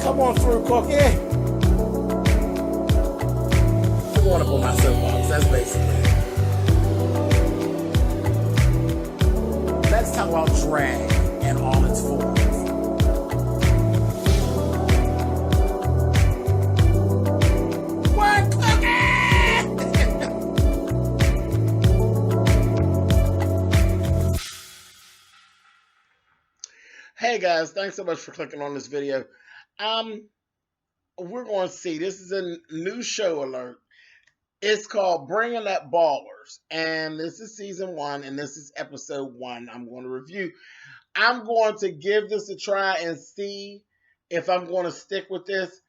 Come on through, Cookie. I want to put my soapbox. That's basically it. Let's talk about drag and all its forms. What, Cookie? Hey guys, thanks so much for clicking on this video. We're going to see. This is a new show alert. It's called Bringing Up Ballers, and this is season 1, and this is episode 1. I'm going to review. I'm going to give this a try and see if I'm going to stick with this.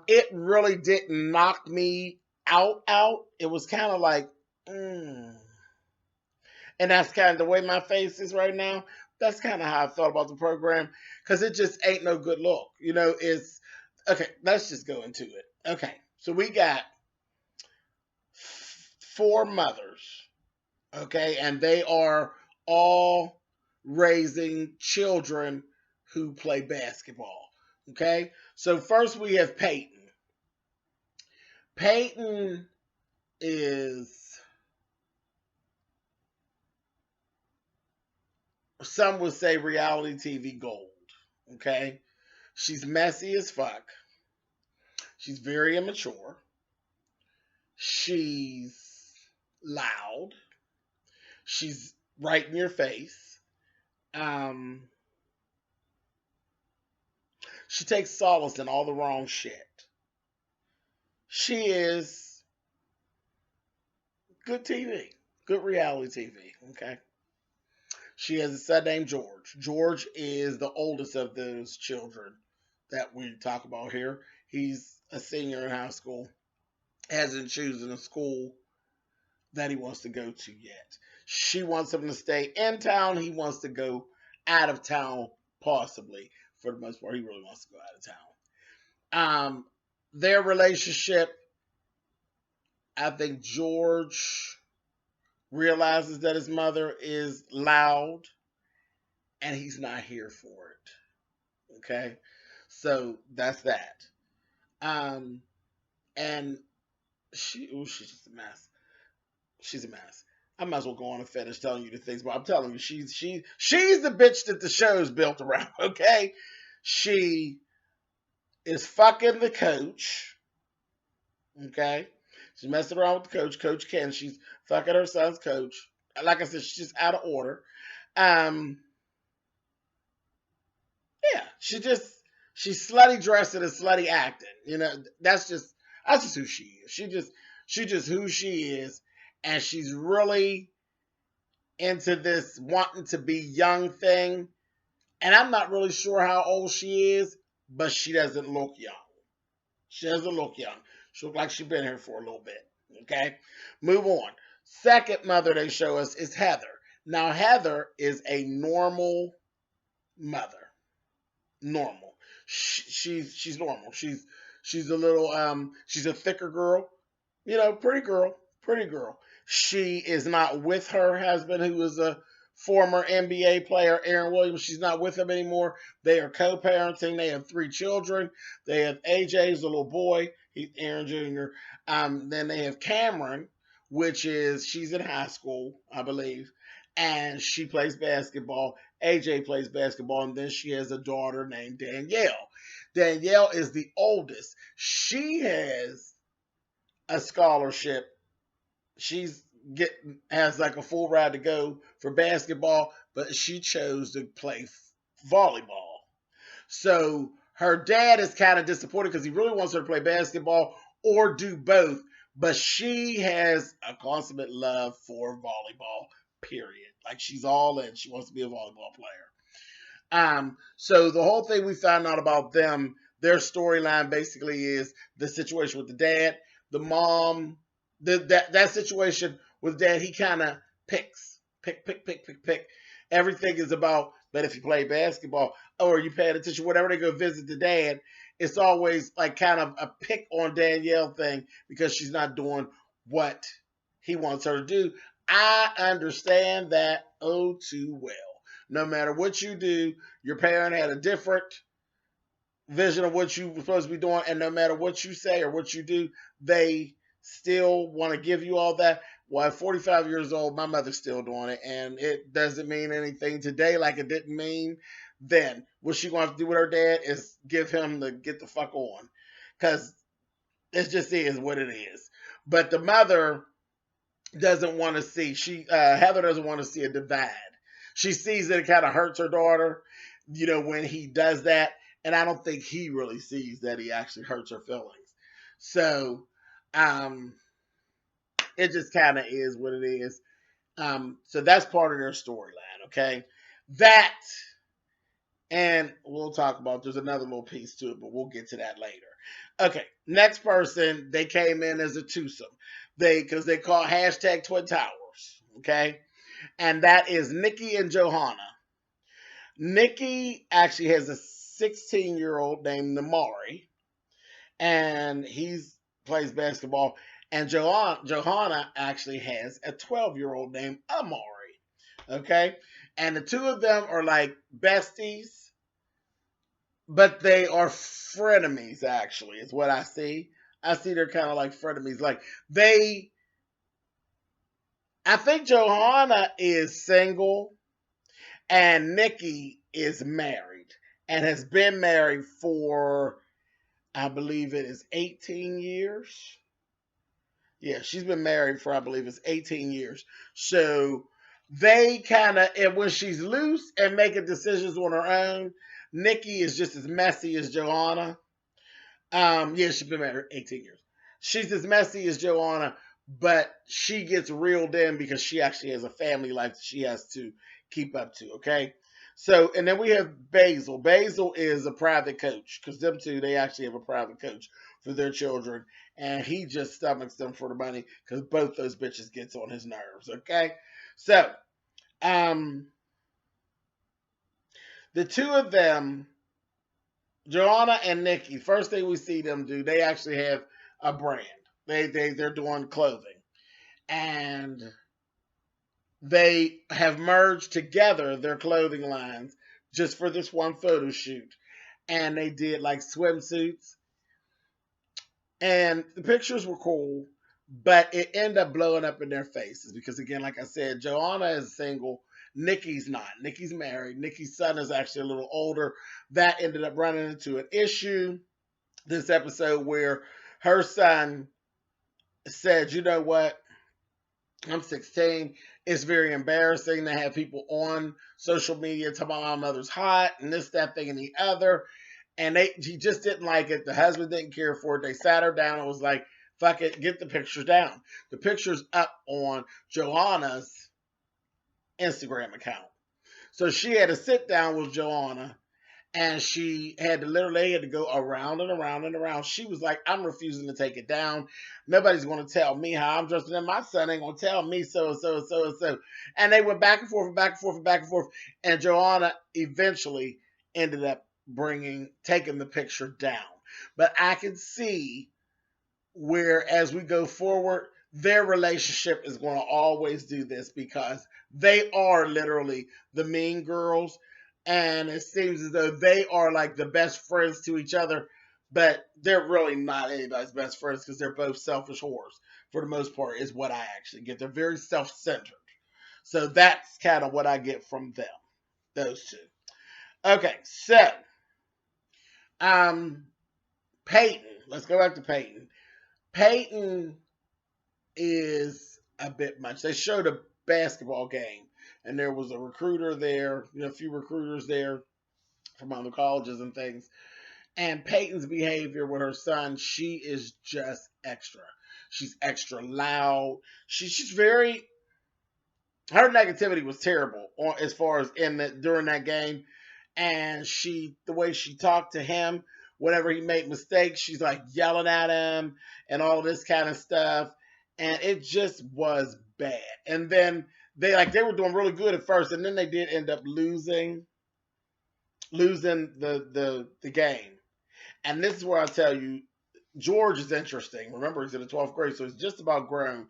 It really didn't knock me out. It was kind of like, and that's kind of the way my face is right now. That's kind of how I felt about the program, because it just ain't no good look. You know, it's, okay, let's just go into it. Okay, so we got 4 mothers, okay, and they are all raising children who play basketball, okay? So first we have Peyton. Peyton is, some would say, reality TV gold, okay? She's messy as fuck. She's very immature. She's loud. She's right in your face. She takes solace in all the wrong shit. She is good TV, good reality TV, okay? She has a son named George. George is the oldest of those children that we talk about here. He's a senior in high school, hasn't chosen a school that he wants to go to yet. She wants him to stay in town. He wants to go out of town, possibly. For the most part, he really wants to go out of town. Their relationship, I think George realizes that his mother is loud and he's not here for it. Okay? So that's that. And she's just a mess. She's a mess. I might as well go on and finish telling you the things, but I'm telling you, she's the bitch that the show's built around, okay? She is fucking the coach, okay? She's messing around with the coach, Coach Ken. She's fucking her son's coach. Like I said, she's just out of order. Yeah, she's slutty dressing and slutty acting. You know, that's just who she is. She just who she is, and she's really into this wanting to be young thing. And I'm not really sure how old she is, but she doesn't look young. She doesn't look young. She looks like she's been here for a little bit. Okay? Move on. Second mother they show us is Heather. Now, Heather is a normal mother. Normal. She's normal. She's a little, she's a thicker girl. You know, pretty girl. She is not with her husband, who is a former NBA player, Aaron Williams. She's not with him anymore. They are co-parenting. They have 3 children. They have AJ, who's a little boy. He's Aaron Jr. Then they have Cameron, which is, she's in high school, I believe, and she plays basketball. AJ plays basketball, and then she has a daughter named Danielle. Danielle is the oldest. She has a scholarship. Has like a full ride to go for basketball, but she chose to play volleyball. So her dad is kind of disappointed because he really wants her to play basketball or do both, but she has a consummate love for volleyball, period. Like, she's all in. She wants to be a volleyball player. So the whole thing we found out about them, their storyline basically is the situation with the dad, the mom, that situation with dad. He kind of pick. Everything is about, but if you play basketball or you pay attention, whenever they go visit the dad, it's always like kind of a pick on Danielle thing because she's not doing what he wants her to do. I understand that too well. No matter what you do, your parent had a different vision of what you were supposed to be doing, and no matter what you say or what you do, they still want to give you all that. Well, at 45 years old, my mother's still doing it, and it doesn't mean anything today like it didn't mean then. What she wants to do with her dad is give him the get the fuck on, because it just is what it is. But the mother doesn't want to see, Heather doesn't want to see a divide. She sees that it kind of hurts her daughter, when he does that. And I don't think he really sees that he actually hurts her feelings. So, um, it just kind of is what it is. So that's part of their storyline, okay? That, and we'll talk about, there's another little piece to it, but we'll get to that later. Okay, next person, they came in as a twosome. Because they call hashtag Twin Towers, okay? And that is Nikki and Johanna. Nikki actually has a 16-year-old named Namari, and he plays basketball. And Johanna actually has a 12-year-old named Amari, okay? And the two of them are like besties, but they are frenemies, actually, is what I see. I see they're kind of like frenemies. Like, I think Johanna is single and Nikki is married and has been married for, I believe it is 18 years. Yeah, she's been married for, I believe it's 18 years. So they kind of, and when she's loose and making decisions on her own, Nikki is just as messy as Johanna. Yeah, she's been married 18 years. She's as messy as Joanna, but she gets reeled in because she actually has a family life that she has to keep up to, okay? So, and then we have Basil. Basil is a private coach because them two, they actually have a private coach for their children, and he just stomachs them for the money because both those bitches gets on his nerves, okay? So, the two of them, Joanna and Nikki, first thing we see them do, they actually have a brand. They're doing clothing. And they have merged together their clothing lines just for this one photo shoot. And they did like swimsuits. And the pictures were cool, but it ended up blowing up in their faces because, again, like I said, Joanna is single. Nikki's not. Nikki's married. Nikki's son is actually a little older. That ended up running into an issue this episode where her son said, you know what? I'm 16. It's very embarrassing to have people on social media talking about my mother's hot and this, that, thing, and the other. And he just didn't like it. The husband didn't care for it. They sat her down and was like, fuck it, get the pictures down. The picture's up on Joanna's Instagram account. So she had to sit down with Joanna, and she had to literally go around and around and around. She was like, I'm refusing to take it down. Nobody's going to tell me how I'm dressed. And my son ain't going to tell me so. And they went back and forth and back and forth and back and forth. And Joanna eventually ended up taking the picture down. But I can see where, as we go forward, their relationship is going to always do this because they are literally the mean girls. And it seems as though they are like the best friends to each other, but they're really not anybody's best friends because they're both selfish whores for the most part, is what I actually get. They're very self-centered. So that's kind of what I get from them, those two. Okay, so Peyton. Let's go back to Peyton. Peyton is a bit much. They showed a basketball game, and there was a recruiter there, a few recruiters there from other colleges and things. And Peyton's behavior with her son, she is just extra. She's extra loud. She's very. Her negativity was terrible as far as during that game, and the way she talked to him, whenever he made mistakes, she's like yelling at him and all this kind of stuff, and it just was bad. And then they were doing really good at first, and then they did end up losing the game. And this is where I tell you, George is interesting. Remember, he's in the 12th grade, so he's just about grown.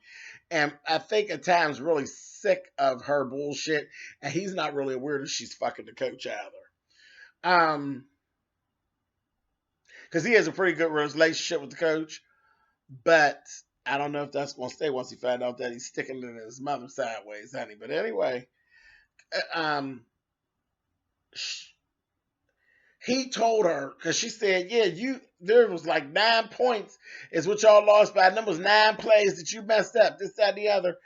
And I think at times really sick of her bullshit. And he's not really aware that she's fucking the coach either. because he has a pretty good relationship with the coach. But I don't know if that's going to stay once he found out that he's sticking it in his mother sideways, honey. But anyway, um, he told her because she said, "Yeah, there was like 9 points is what y'all lost by. And there was 9 plays that you messed up, this, that, and the other."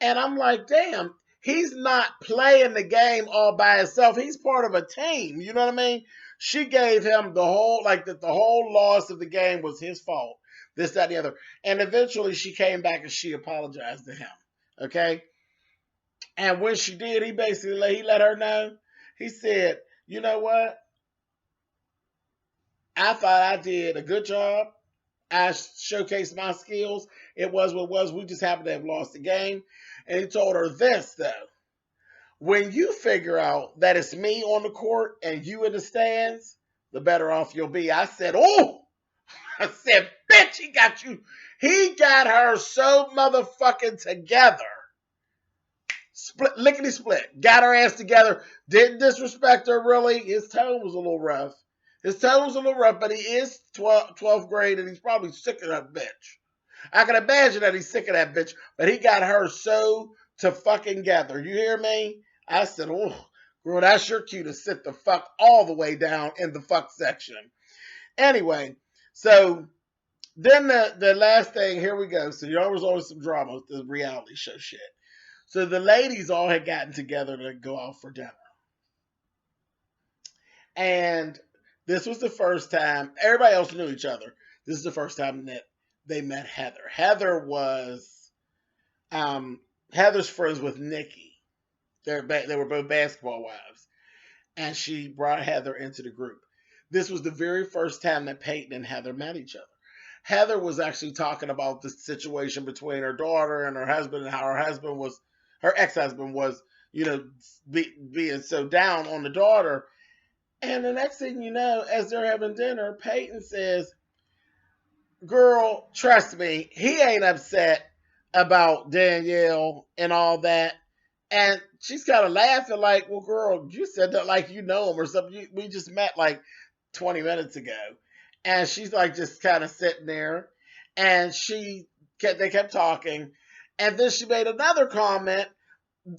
And I'm like, damn, he's not playing the game all by himself. He's part of a team. You know what I mean? She gave him the whole, like, that the whole loss of the game was his fault. This, that, and the other. And eventually she came back and she apologized to him. Okay? And when she did, he basically, he let her know. He said, you know what? I thought I did a good job. I showcased my skills. It was what it was. We just happened to have lost the game. And he told her this, though. When you figure out that it's me on the court and you in the stands, the better off you'll be. I said, oh! I said, bitch, he got you. He got her so motherfucking together. Split, lickety split. Got her ass together. Didn't disrespect her, really. His tone was a little rough. But he is 12th grade and he's probably sick of that bitch. I can imagine that he's sick of that bitch, but he got her so to fucking gather. You hear me? I said, oh, girl, that's your cue to sit the fuck all the way down in the fuck section. Anyway, so then the last thing, here we go. So there was always some drama with the reality show shit. So the ladies all had gotten together to go out for dinner. And this was the first time, everybody else knew each other. This is the first time that they met Heather. Heather's friends with Nikki. They were both basketball wives. And she brought Heather into the group. This was the very first time that Peyton and Heather met each other. Heather was actually talking about the situation between her daughter and her husband and how her ex-husband was, being so down on the daughter. And the next thing you know, as they're having dinner, Peyton says, girl, trust me, he ain't upset about Danielle and all that. And she's kind of laughing like, well, girl, you said that like you know him or something. We just met like 20 minutes ago. And she's like just kind of sitting there. And they kept talking. And then she made another comment,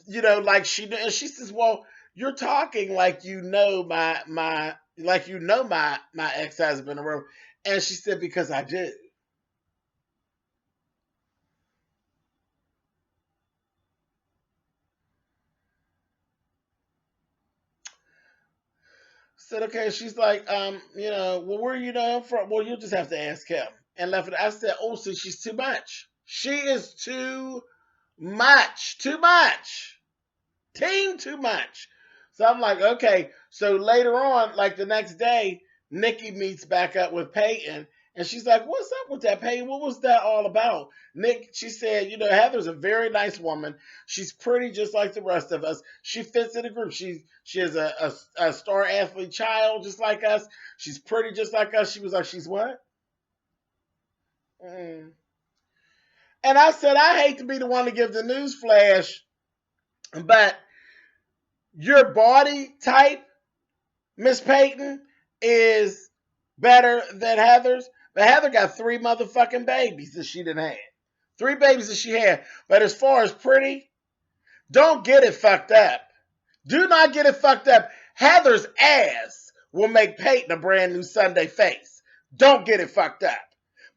like she says, well, you're talking like you know my ex-husband or whatever. And she said, because I do. Said, okay. She's like, well, where you know him from? Well, you'll just have to ask him. And left it. I said, oh, so she's too much. She is too much. Too much. Team too much. So I'm like, okay. So later on, like the next day, Nikki meets back up with Peyton. And she's like, what's up with that, Peyton? What was that all about? She said, Heather's a very nice woman. She's pretty just like the rest of us. She fits in the group. She has a star athlete child just like us. She's pretty just like us. She was like, she's what? Mm. And I said, I hate to be the one to give the news flash, but your body type, Miss Peyton, is better than Heather's. But Heather got 3 motherfucking babies that she didn't have. 3 babies that she had. But as far as pretty, don't get it fucked up. Do not get it fucked up. Heather's ass will make Peyton a brand new Sunday face. Don't get it fucked up.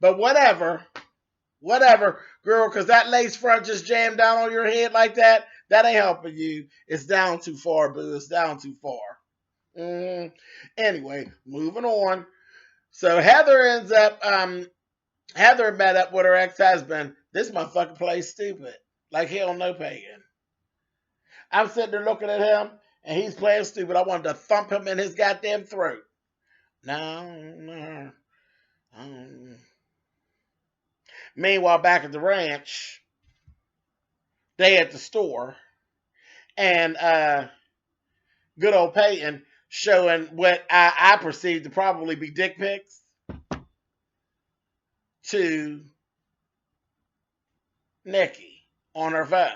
But whatever, girl, because that lace front just jammed down on your head like that, that ain't helping you. It's down too far, boo. It's down too far. Anyway, moving on. So Heather met up with her ex-husband. This motherfucker plays stupid. Like he don't know Peyton. I'm sitting there looking at him, and he's playing stupid. I wanted to thump him in his goddamn throat. No. Meanwhile, back at the ranch, they at the store, and good old Peyton showing what I perceive to probably be dick pics to Nikki on her phone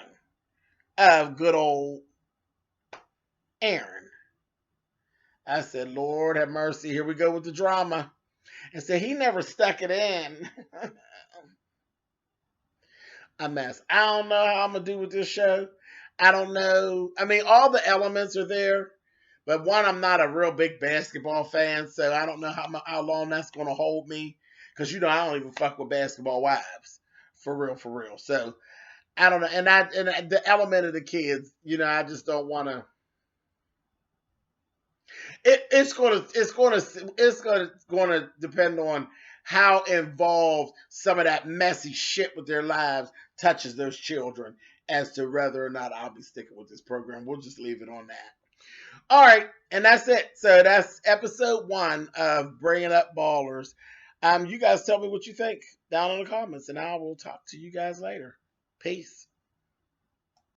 of good old Aaron. I said, Lord have mercy, here we go with the drama. and said he never stuck it in. A mess. I don't know how I'm gonna do with this show. I don't know. I mean, all the elements are there, but one, I'm not a real big basketball fan, so I don't know how long that's gonna hold me. Cause I don't even fuck with basketball wives, for real, for real. So I don't know, and the element of the kids, I just don't want to. It's gonna depend on how involved some of that messy shit with their lives touches those children as to whether or not I'll be sticking with this program. We'll just leave it on that. All right, and that's it. So that's episode 1 of Bringing Up Ballers. You guys tell me what you think down in the comments, and I will talk to you guys later. Peace.